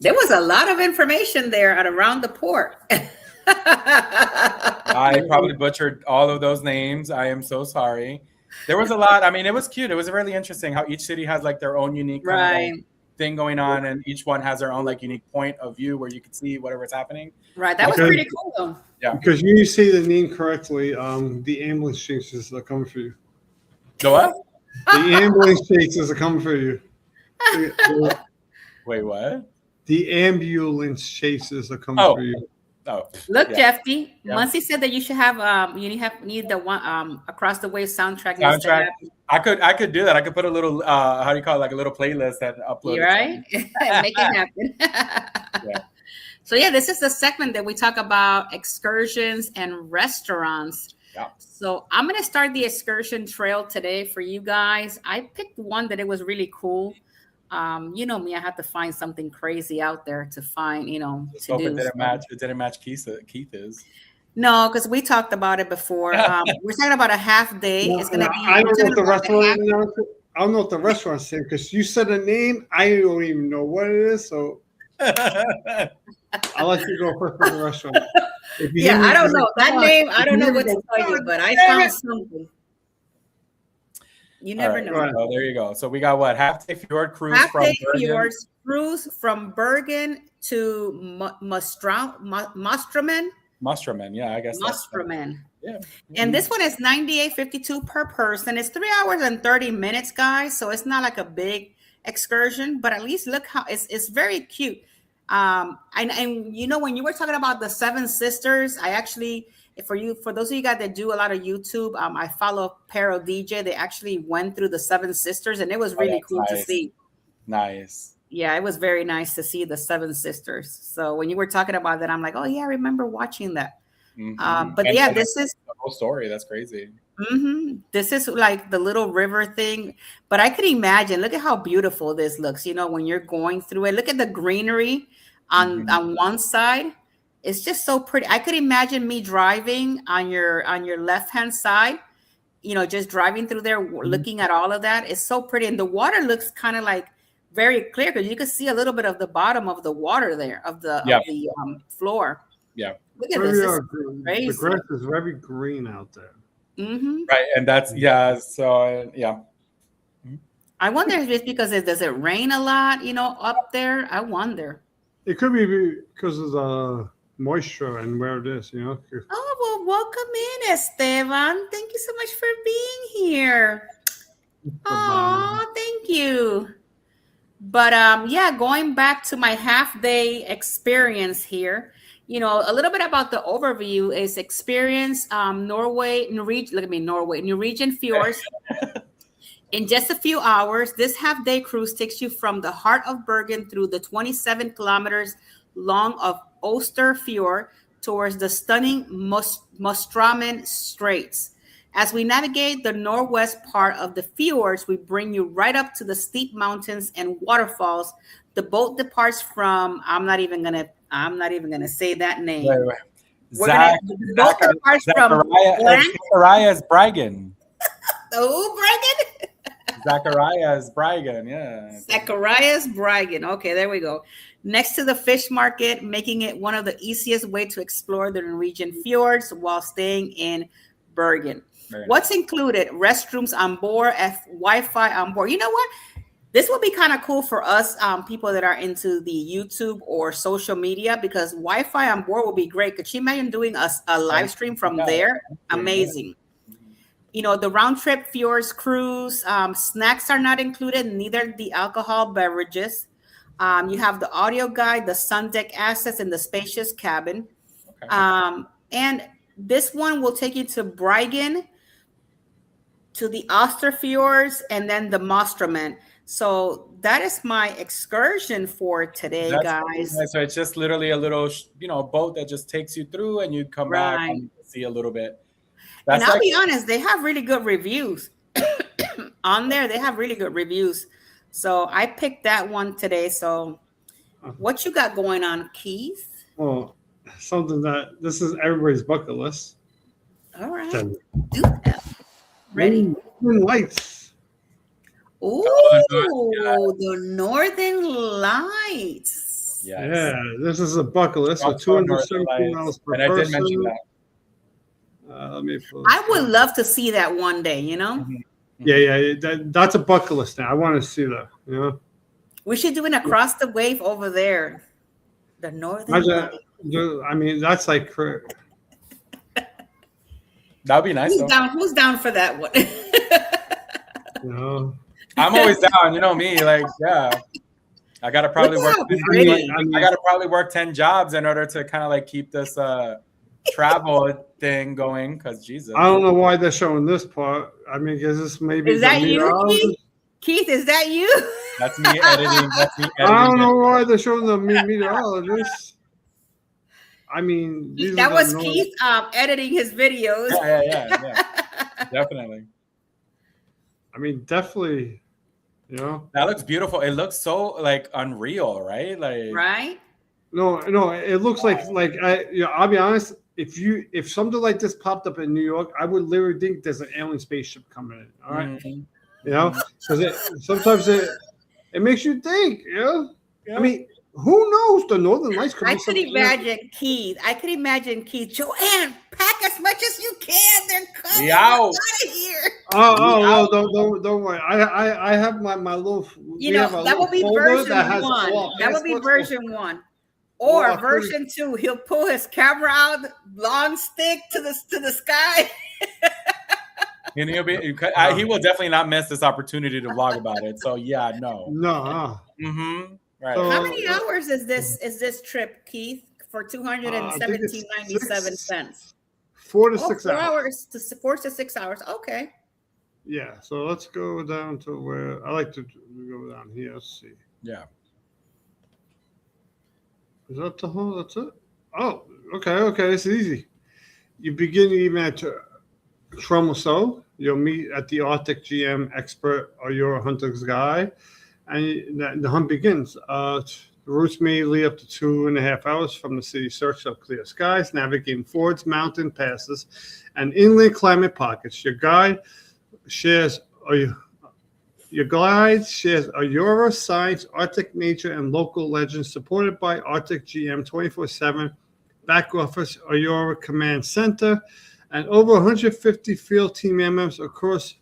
There was a lot of information there at around the port. I probably butchered all of those names. I am so sorry. There was a lot. I mean, it was cute. It was really interesting how each city has like their own unique kind of, Right. like, thing going on, and each one has their own like unique point of view where you can see whatever's happening. Right. That was Okay. pretty cool though. Yeah. Because you say the name correctly, the ambulance chases are coming for you. The what? The ambulance chases are coming for you. Wait, what? The ambulance chases are coming Oh. for you. Oh, Look, yeah. Jeffy, Yeah. Muncie said that you should have need the one across the way soundtrack. Soundtrack. I could do that. I could put a little how do you call it, like a little playlist and upload You it. right? Make it happen. Yeah. So yeah, this is the segment that we talk about excursions and restaurants. Yeah. So I'm gonna start the excursion trail today for you guys. I picked one that it was really cool. You know me, I had to find something crazy out there to find, to Hope do. it didn't match Keith is. No, because we talked about it before. We're talking about a half day. No, It's gonna be. I don't know what the we're talking about restaurant. I don't know what the restaurant's saying because you said a name. I don't even know what it is. So I'll let you go first for the restaurant. If you hear me I don't say, know that "Come on," name. I if don't know hear what me to go, tell you, "God but I damn found it." something. You All never right, know. Go ahead. so there you go. So we got what? Half-day fjord cruise Half from day Bergen. fjords cruise from Bergen to Mostramen. Mostramen, yeah, I guess. Mostramen. Yeah. And this one is $98.52 per person. It's 3 hours and 30 minutes, guys. So it's not like a big excursion, but at least look how it's very cute. And when you were talking about the Seven Sisters, I actually, for those of you guys that do a lot of YouTube, I follow P.O DJ. They actually went through the Seven Sisters, and it was really that's cool to nice. see. Nice. Yeah, it was very nice to see the Seven Sisters. So when you were talking about that, I'm like, oh yeah, I remember watching that. Mhm. But And- yeah, and this is the whole story. That's crazy. this is like the little river thing. But I could imagine. Look at how beautiful this looks. When you're going through it, look at the greenery on one side. It's just so pretty. I could imagine me driving on your left hand side. Just driving through there, looking at all of that. It's so pretty, and the water looks kind of like very clear because you can see a little bit of the bottom of the water there of the floor. Yeah. Look at this. It's The crazy. grass is very green out there. Right. And that's so yeah. I wonder if it's because does it rain a lot, up there? I wonder. It could be because of the moisture and where it is, Oh, well, welcome in, Esteban. Thank you so much for being here. Oh, thank you. But going back to my half-day experience here, a little bit about the overview is experience Norwegian Fjords. In just a few hours, this half-day cruise takes you from the heart of Bergen through the 27 kilometers long of Oster Fjord towards the stunning Mostramen Straits. As we navigate the northwest part of the fjords, we bring you right up to the steep mountains and waterfalls. The boat departs from I'm not even gonna say that name. Wait. The boat departs from Zacharias Bryggen. Oh, Bryggen. Zacharias Bryggen, yeah. Zacharias Bryggen. Okay, there we go. Next to the fish market, making it one of the easiest way to explore the Norwegian fjords while staying in Bergen. What's included? Restrooms on board, Wi-Fi on board. You know what? This will be kind of cool for us people that are into the YouTube or social media because Wi-Fi on board will be great. Could you imagine doing a live stream from there? Amazing. The round trip fjords cruise, snacks are not included, neither the alcohol beverages. You have the audio guide, the sun deck access, and the spacious cabin. Okay. And this one will take you to Bryggen, to the Oster Fjords, and then the Mostramen. So that is my excursion for today, guys. So it's just literally a little, boat that just takes you through, and you come back and see a little bit. And I'll be honest, they have really good reviews on there. They have really good reviews. So I picked that one today. So what you got going on, Keith? Well, something that this is everybody's bucket list. All right. Then Do that. Ready. Northern Lights. Ooh, Oh, the Northern Lights. Yes. Yeah, this is a bucket list. So Also Northern $217 Lights. per And I did mention person. that. Let me pull I this would up. love to see that one day, you know? Yeah. That's a bucket list now. I want to see that. You know, We should do an across the wave over there. The Northern Imagine- Lights. I mean, that's like That'd be nice, though. Who's down for that one? you know. I'm always down. You know me. Like, yeah. I gotta probably Look work. how pretty. I gotta probably work 10 jobs in order to kind of like keep this travel thing going. Because Jesus, I don't know why they're showing this part. I mean, is this maybe Is that the you, meteorologist? Keith? Keith, is that you? that's me editing. That's me editing. I don't know why they're showing the meteorologist. I mean, these That are was the Keith editing his videos. Yeah. Definitely. I mean, definitely. You know, That looks beautiful. It looks so like unreal, right? Like, Right? no, it looks like I'll be honest. If something like this popped up in New York, I would literally think there's an alien spaceship coming in. All right, Mhm. you know, because sometimes it makes you think. You know, Yeah. I mean, who knows? The Northern Lights could I be could something. imagine Keith. Joanne, pack as much as you can. They're coming. We out. Get out of here. Oh, don't worry. I have my little. You we have know, a that little would be folder version that has one. all That would be passports. version one. Well, Or I couldn't- version two. He'll pull his camera out, long stick to the sky. And he will definitely not miss this opportunity to vlog about it. So yeah, no. No. Mm-hmm. Right. So- How many hours is this trip, Keith? For $217.97. 4 to 6 4 hours. hours to 4 to 6 hours. Okay. Yeah, so let's go down to where I like to go down here. Let's see. Yeah. Is that the whole? That's it. Oh, okay. It's easy. You begin even at Tromoso. You'll meet at the Arctic GM expert or your hunter's guide, and the hunt begins. The routes may lead up to 2.5 hours from the city. Search of clear skies, navigating fords, mountain passes, and inland climate pockets. Your guide shares Aurora science, Arctic nature, and local legends, supported by Arctic GM 24/7, back office, Aurora Command Center, and over 150 field team members across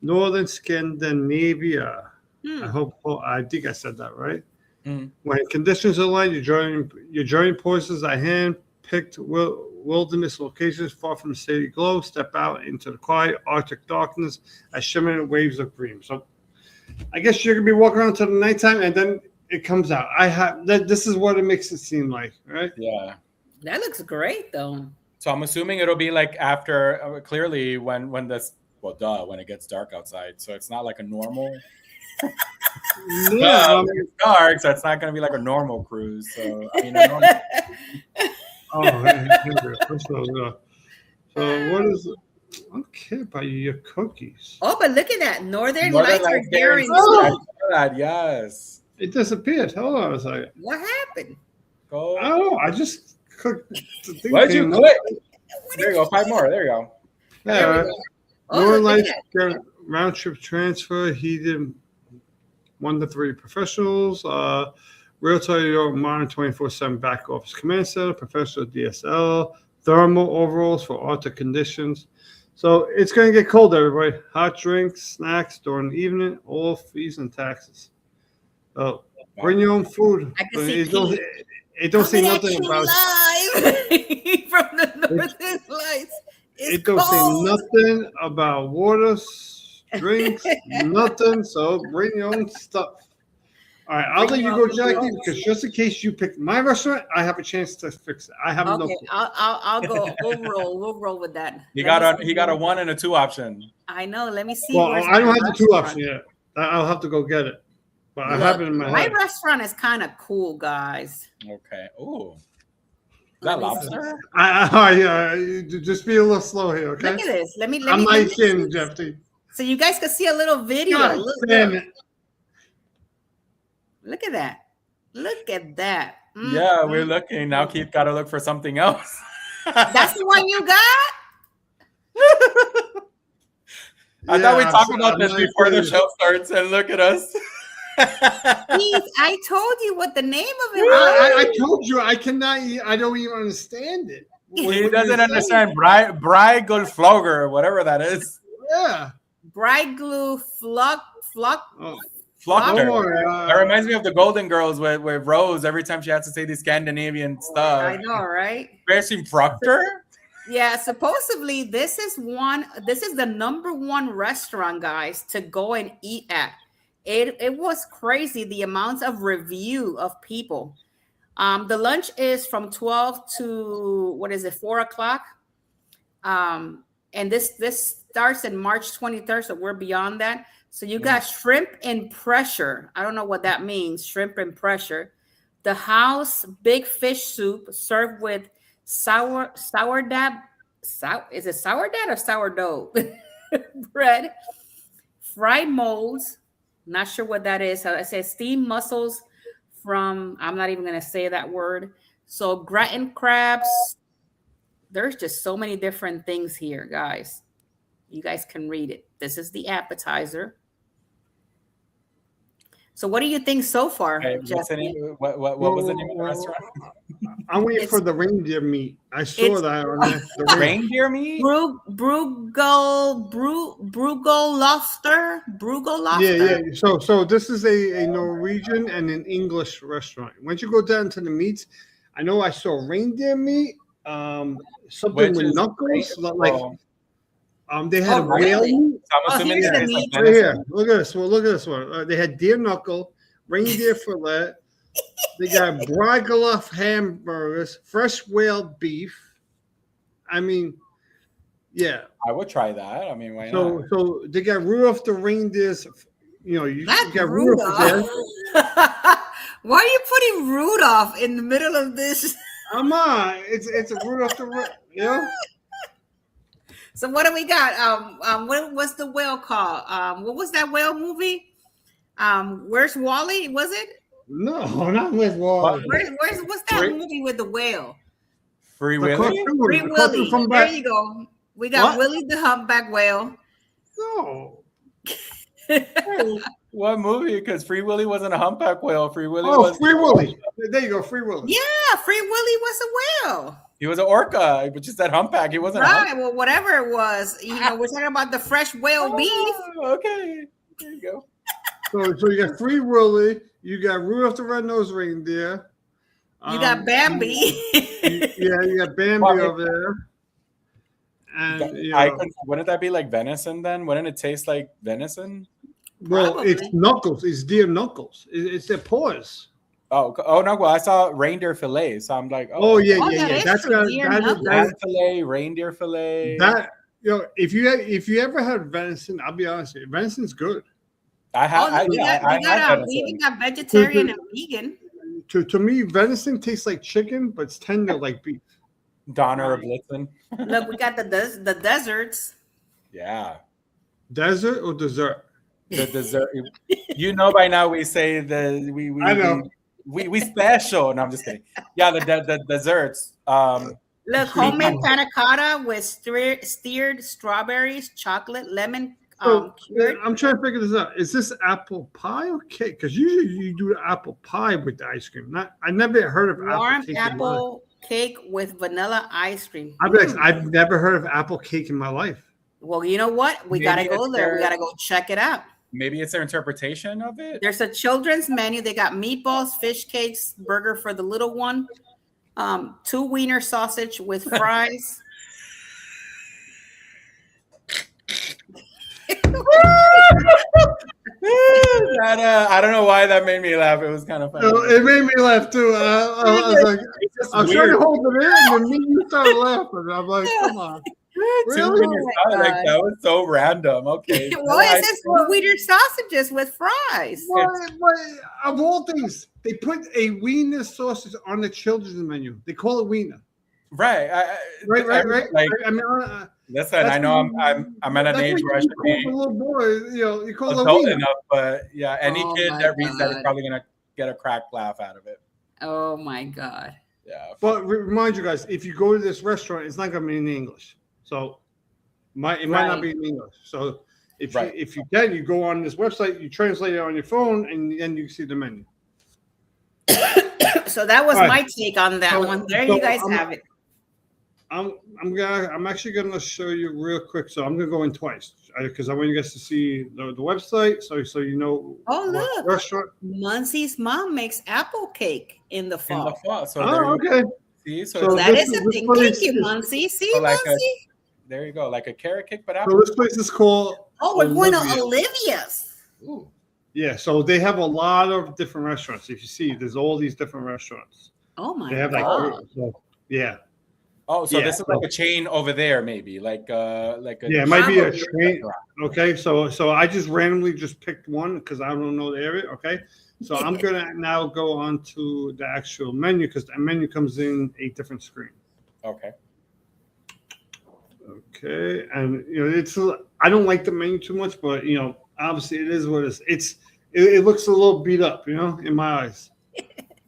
northern Scandinavia. I think I said that right. Mm-hmm. When conditions align, your journey points are hand-picked wilderness locations far from the city glow. Step out into the quiet Arctic darkness as shimmering waves of green. So I guess you're going to be walking around till the nighttime, and then it comes out. This is what it makes it seem like, right? Yeah. That looks great, though. So I'm assuming it'll be like after clearly when when it gets dark outside. So it's not like a normal. Yeah. It's dark, so it's not going to be like a normal cruise. So I mean, So what is it? I don't care about your cookies. Oh, but look at that. Northern Lights are daring. Yes. It disappeared. Hold on a second. What happened? Go. I don't know. I just cooked the thing. Why'd you came click? What There you go. 5 more. There you go. Yeah, There we right. go. Oh, Northern look at Lights that. round trip transfer. He did 1 to 3 professionals. Realtor Your Modern 24/7 back office command center. Professional DSL. Thermal overalls for Arctic conditions. So it's going to get cold, everybody. Hot drinks, snacks during the evening, all fees and taxes. So bring your own food. I can see It don't say Coming nothing at you about. live from the Northern Lights. It don't say nothing about water, drinks, nothing. So bring your own stuff. All right, I'll let you go, Jackie, because just in case you pick my restaurant, I have a chance to fix it. I have no Okay, clue. I'll go. We'll roll with that. He got a 1 and a 2 option. I know. Let me see. Well, where's I don't my have the 2 restaurant. option yet. I'll have to go get it. But I Look, have it in my my head. restaurant is kind of cool, guys. Okay. Ooh. Is that lobster? Just be a little slow here, okay? Look at this. Let me. I'm let me nice see in, this. Jeffy. So you guys can see a little video. God damn it. Look at that. Look at that. Yeah, we're looking. Now Keith got to look for something else. That's the one you got? I thought we talked so about this before the show starts, and look at us. Please, I told you what the name of it I was. told you I cannot. I don't even understand it. He doesn't understand Brygulfloger or whatever that is. Yeah. Bright glue flock. Oh, Flockter. don't worry, That reminds me of the Golden Girls with Rose every time she has to say these Scandinavian stuff. I know, right? Embarrassing Proctor? Yeah, supposedly this is the number one restaurant, guys, to go and eat at. It was crazy the amounts of review of people. The lunch is from 12 to 4 o'clock. And this starts in March 23rd, so we're beyond that. So you got shrimp in pressure. I don't know what that means, shrimp in pressure. The house big fish soup served with sourdough. Is it sourdough or sourdough bread? Fried molds. Not sure what that is. I said steamed mussels from, I'm not even going to say that word. So gratin crabs. There's just so many different things here, guys. You guys can read it. This is the appetizer. So what do you think so far? Hey, what's the name? What was the name of the restaurant? I'm waiting for the reindeer meat. I saw that on there. The Reindeer meat? Brugal lobster. Yeah. So this is a Norwegian and an English restaurant. Once you go down to the meats, I know I saw reindeer meat, something with knuckles, they had whale meat. Here's the meat. Right here. Look at this one. Look at this one. They had deer knuckle, reindeer fillet. They got Brygulf hamburgers, fresh whale beef. I mean, yeah. I would try that. I mean, why not? So they got Rudolph the reindeers. You got Rudolph. Why are you putting Rudolph in the middle of this? Come on, it's a Rudolph the So what do we got? What's the whale called? What was that whale movie? Where's Wally? Was it? No, not with Wally. What's that movie with the whale? Free Willy? Free Willy. There you go. We got Willie the humpback whale. No. What movie? Because Free Willy wasn't a humpback whale. Free Willy was Free Willy. There you go, Free Willy. Yeah, Free Willy was a whale. He was an orca, but just that humpback. He wasn't right. Well, whatever it was, we're talking about the fresh whale beef. Okay, there you go. So you got Free Willy. You got Rudolph the Red-Nosed Reindeer. You got Bambi. You got Bambi over there. And wouldn't that be like venison then? Wouldn't it taste like venison? Well, Probably. it's knuckles. It's deer knuckles. It's their paws. Oh no! Well, I saw reindeer fillet, so I'm like, yeah. That's lamb fillet, reindeer fillet. That if you ever had venison, I'll be honest with you, venison's good. We even got vegetarian and vegan. To me, venison tastes like chicken, but it's tender like beef. Donner Blitzen. Look, we got the deserts. Yeah. Desert or dessert? The dessert. By now we say I know. We special. No, I'm just kidding. Yeah, the desserts. Look, homemade panna cotta with steered strawberries, chocolate, lemon. I'm trying to figure this out. Is this apple pie or cake? Because usually you do apple pie with the ice cream. I never heard of warm apple cake with vanilla ice cream. I've never heard of apple cake in my life. Well, you know what? We got to go there. We got to go check it out. Maybe it's their interpretation of it. There's a children's menu. They got meatballs, fish cakes, burger for the little one, 2 wiener sausage with fries. I don't know why that made me laugh. It was kind of funny. It made me laugh too. I was like, I'm trying to hold it in, and then you started laughing. I'm like, come on. Really? That was so random. Okay. What is this? Wiener sausages with fries. What? Of all things, they put a wiener sausage on the children's menu. They call it wiener. Right. Right. Like, I mean, listen, I know I'm at an age where I should be a little boy. You call adult it enough, but yeah, any kid that reads that is probably gonna get a crack laugh out of it. Oh my god. Yeah. But remind you guys, if you go to this restaurant, it's not gonna be in English. So it might not be in English. So If you can, you go on this website, you translate it on your phone, and then you see the menu. So that was my take on that one. There you guys have it. I'm actually gonna show you real quick. So I'm gonna go in twice because I want you guys to see the website, so you know. Oh, look! Restaurant. Muncie's mom makes apple cake in the fall. In the fall. So okay. See, so that is a thing. Thank you, Muncie. See, so like Muncie. There you go, like a carrot cake, but apple. So this place is called. Oh, we're going to Olivia's. Ooh. Yeah, so they have a lot of different restaurants. If you see, there's all these different restaurants. Oh my they have god! Yeah. Oh, so this is like a chain over there, maybe like a. Yeah, it might be a chain. Okay, so I just randomly just picked one because I don't know the area. Okay, so I'm gonna now go on to the actual menu because the menu comes in a different screen. Okay. Okay, and I don't like the menu too much, but obviously it is what it is. It looks a little beat up, in my eyes.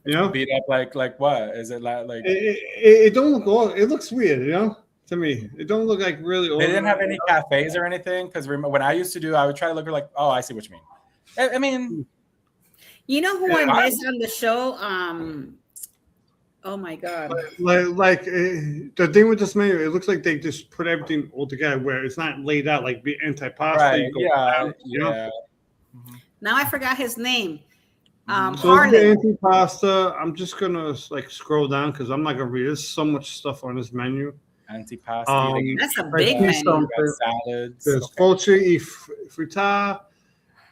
Beat up like what? Is it like it don't look all, it looks weird, to me. It don't look like really old. They didn't have any cafes or anything? Because when I used to do, I would try to look like, oh, I see what you mean. I mean, you know who I miss on the show? Oh my god! Like the thing with this menu, it looks like they just put everything all together where it's not laid out like the antipasta. Right. Yeah. Now I forgot his name. So the antipasta. I'm just gonna scroll down because I'm not gonna read. There's so much stuff on this menu. Antipasta. That's a big menu. Salads. There's Folce e Frutta,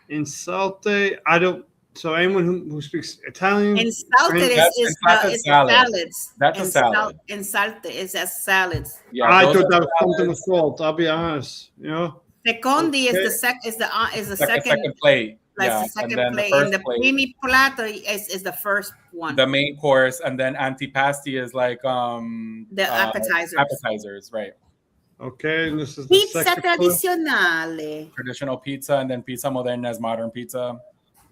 Insalte. I don't. So anyone who speaks Italian, Insalte is salads. That's a salad. Insalte is a salads. Yeah, I thought that was something with salt. I'll be honest. Secondi is the second plate. Like the second plate, and the primi plato is the first one. The main course, and then antipasti is like the appetizers. Appetizers, right? Okay, and this is pizza tradizionale. Traditional pizza, and then pizza moderna is modern pizza.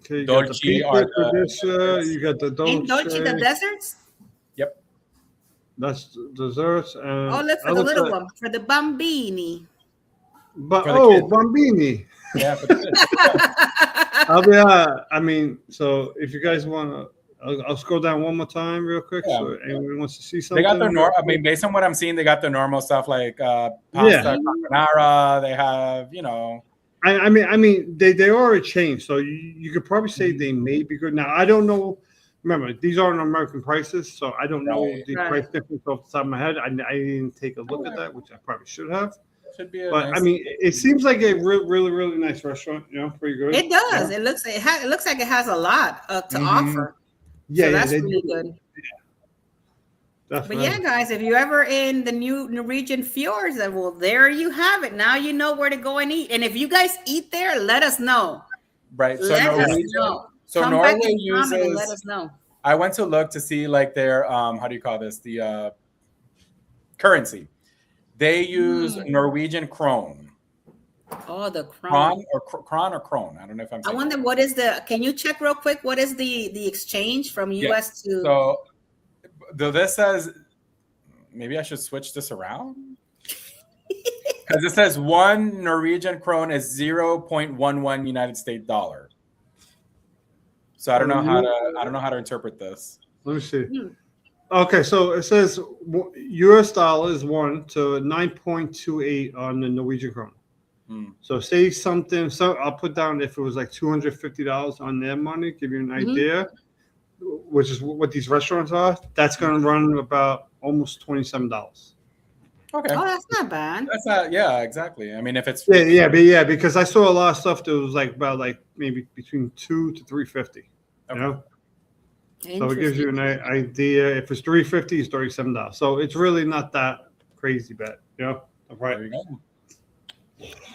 Okay, dolce you got the dolce. And dolce the desserts. Yep. That's desserts. Look for the little one for the bambini. Bambini. Yeah. I mean, so if you guys want to, I'll scroll down one more time real quick. Yeah. So anyone wants to see something? They got the I mean, based on what I'm seeing, they got the normal stuff like pasta carbonara. They have, I mean, they are a chain, so you could probably say they may be good. Now, I don't know. Remember, these aren't American prices, so I don't know the price difference off the top of my head. I didn't take a look at that, which I probably should have. Should be nice. I mean, it seems like a really, really nice restaurant. Pretty good. It does. Yeah. It looks like it has a lot to offer. Yeah, so that's really good. Yeah. But yeah, guys, if you're ever in the new Norwegian Fjords, well, there you have it. Now you know where to go and eat. And if you guys eat there, let us know. Right. So let us know. So Come Norway back and uses. And let us know. I went to look to see like their how do you call this, the currency. They use Norwegian krone. Oh, the krone. Krone or krone. I don't know if I'm saying. I wonder what is can you check real quick? What is the exchange from US to? So this says, maybe I should switch this around. Because it says 1 Norwegian krone is 0.11 United States dollar. So I don't know how to interpret this. Let me see. Okay, so it says US dollar is 1 to 9.28 on the Norwegian krone. So say something. So I'll put down if it was like $250 on their money. Give you an idea, which is what these restaurants are. That's going to run about almost $27. Okay. Oh, that's not bad. That's not. Yeah, exactly. I mean, if it's because I saw a lot of stuff that was about maybe between $2 to $350. Okay. So it gives you an idea. If it's $350, it's $37. So it's really not that crazy bad. Right. There you go.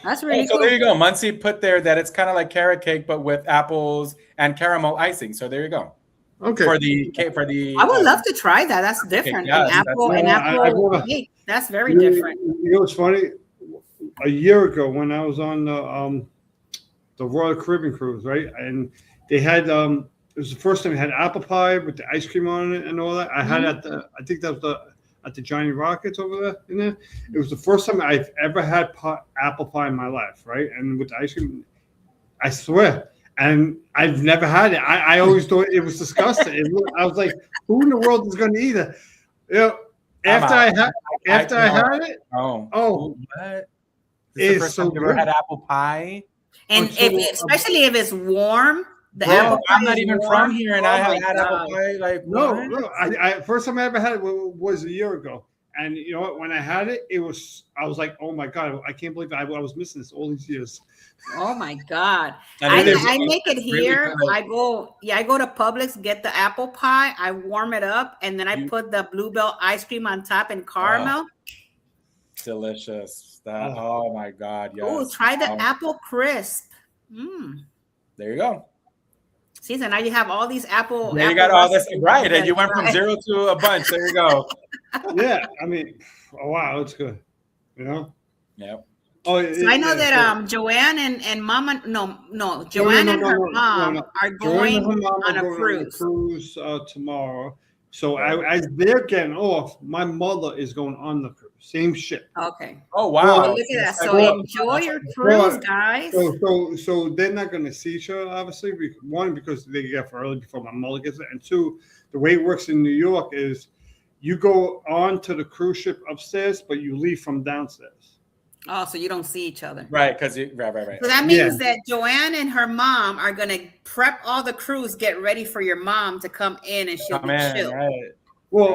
That's really cool. So there you go. Muncie put there that it's kind of like carrot cake, but with apples and caramel icing. So there you go. Okay. For the I would love to try that. That's different. An apple cake. That's very different. You know what's funny? A year ago when I was on the Royal Caribbean cruise, right? And they had it was the first time they had apple pie with the ice cream on it and all that. I had I think that was at the Johnny Rockets over there. In there, it was the first time I've ever had apple pie in my life, right? And with ice cream, I swear. And I've never had it. I always thought it was disgusting. I was like, who in the world is going to eat it? You know, after I had it, what? It's so good. Ever had apple pie? And especially if it's warm, apple pie I'm not even from here, and I have had apple pie. Like no. I first time I ever had it was a year ago. And you know what? When I had it, I was like, oh my God, I can't believe I was missing this all these years. Oh my God. I make it here. Really I go to Publix, get the apple pie, I warm it up, and then I put the Bluebell ice cream on top and caramel. Delicious. Oh my God. Yes. Oh, try the apple crisp. There you go. See, so now you have all these apple. Yeah, you got all this right, and you went from 0 to a bunch. There you go. Yeah, I mean, wow, it's good. You know. Yeah. Oh, so I know that Joanne and Mama, Joanne and her mom are going on a cruise. Tomorrow. So as they're getting off, my mother is going on the cruise. Same ship. Okay. Oh wow! Well, look at that. So enjoy your cruise, guys. So they're not going to see each other, obviously. One, because they get up early before my mother gets it, and two, the way it works in New York is you go on to the cruise ship upstairs, but you leave from downstairs. Oh, so you don't see each other. Right, because right. So that means that Joanne and her mom are going to prep all the crews, get ready for your mom to come in, and she'll be chill. Right. Well,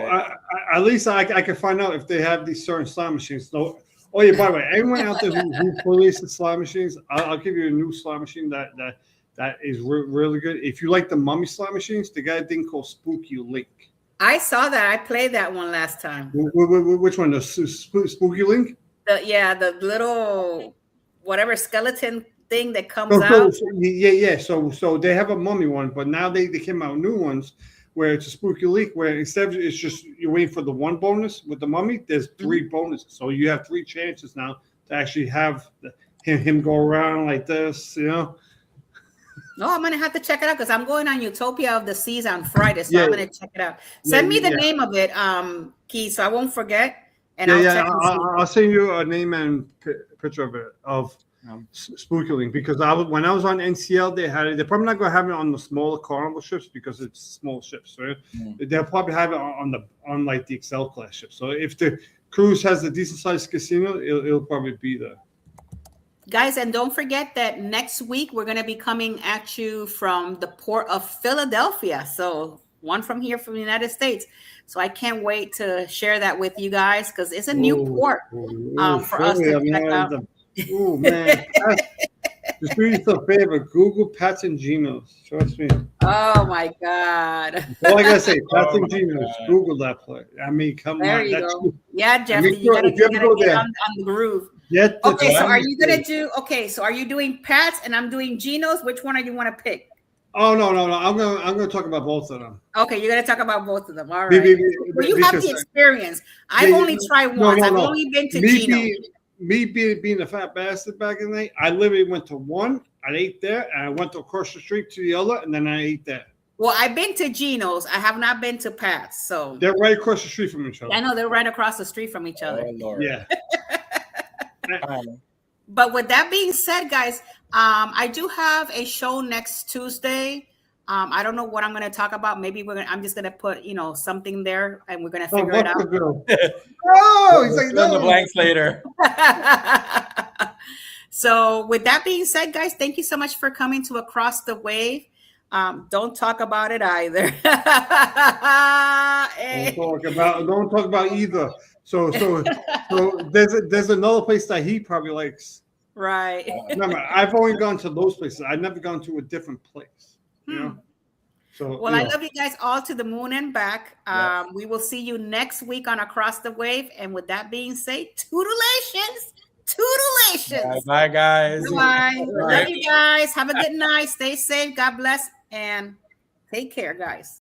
at least I can find out if they have these certain slot machines. So, oh yeah, by the way, anyone out there who releases slot machines, I'll give you a new slot machine that is really good. If you like the mummy slot machines, they got a thing called Spooky Link. I saw that. I played that one last time. Which one? The Spooky Link? The little whatever skeleton thing that comes out. So they have a mummy one, but now they came out new ones where it's a Spooky Link, where instead of it's just you're waiting for the one bonus with the mummy, there's 3 bonuses. So you have 3 chances now to actually have him go around like this, you know. No, I'm gonna have to check it out because I'm going on Utopia of the Seas on Friday, so I'm gonna check it out. Send me the name of it, Keith, so I won't forget. And I'll send you a name and picture of it Spooky Link, because when I was on NCL, they had it. They're probably not going to have it on the smaller Carnival ships because it's small ships, right? They'll probably have it on like the XL class ships. So if the cruise has a decent sized casino, it'll probably be there. Guys, and don't forget that next week we're going to be coming at you from the Port of Philadelphia. So one from here from the United States. So I can't wait to share that with you guys because it's a new port for us to check out. Oh man! Just do yourself a favor. Google Pats and Geno's. Trust me. Oh my God! All I gotta say, Pats and Geno's. Google that place. I mean, come on. There you go. Yeah, Jeff, you gotta get on the groove. Okay, so are you gonna do? Okay, so are you doing Pats and I'm doing Geno's? Which one do you want to pick? Oh no! I'm gonna talk about both of them. Okay, you're gonna talk about both of them. All right. Well, you have the experience. I've only tried once. I've only been to Geno's. Me being a fat bastard back in the day, I literally went to one, I ate there, and I went across the street to the other, and then I ate there. Well, I've been to Geno's. I have not been to Pat's. So they're right across the street from each other. I know they're right across the street from each other. Oh, Lord. Yeah. But with that being said, guys, I do have a show next Tuesday. I don't know what I'm going to talk about. Maybe I'm just going to put, something there and we're going to figure it out. Oh, he's like, no. The blanks later. So with that being said, guys, thank you so much for coming to Across the Wave. Don't talk about it either. Don't talk about either. So there's another place that he probably likes. Right. Remember, I've only gone to those places. I've never gone to a different place. You know? So I love you guys all to the moon and back. We will see you next week on Across the Wave. And with that being said, toodalations. Bye, guys. Bye. Love you guys. Have a good night. Stay safe. God bless. And take care, guys.